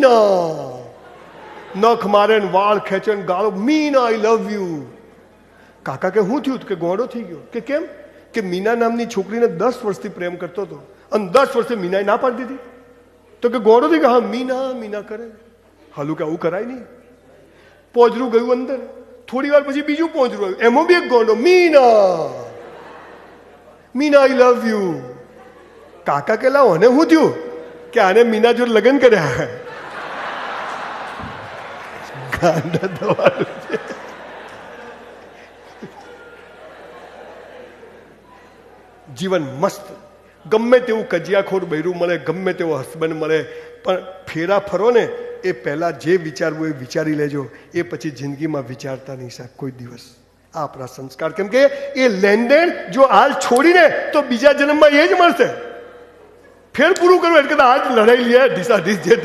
મીના. નખ મારે ને વાળ ખેંચે ને ગાળો, મીના આઈ લવ યુ. કાકા કે શું થયું? કે ગોળો થઈ ગયો. કે કેમ? કે મીના નામની છોકરીને 10 વર્ષથી પ્રેમ કરતો હતો અને 10 વર્ષથી મીનાએ ના પાડી દીધી. તો કે ગોળો થઈ ગયો. હા, મીના મીના કરે. હાલું કે આવું કરાય નહીં. પોજરું ગયું અંદર. થોડી વાર પછી બીજું પોજરું આવ્યું, એમાં બી એક ગોંડો, મીના મીના આઈ લવ યુ. કાકા કે લાવો અને શું થયું? કે આને મીના જોડે લગ્ન કર્યા. ગાંડા દવાનું છે. જીવન મસ્ત. ગમે તેવું કજિયાખોર બૈરું મળે, ગમે તેવો હસબન્ડ મળે, પણ ફેરા ફરો ને એ પહેલા જે વિચારવું એ વિચારી લેજો. એ પછી જિંદગીમાં વિચારતા નહીં સાહેબ કોઈ દિવસ. આ આપણા સંસ્કાર. કેમ કે એ લેનદેન જો હાલ છોડીને તો બીજા જન્મમાં એ જ મળશે. ફેર પૂરું કરવું એટલે આજ લડાઈ લે ઢીસા ઢીસ જે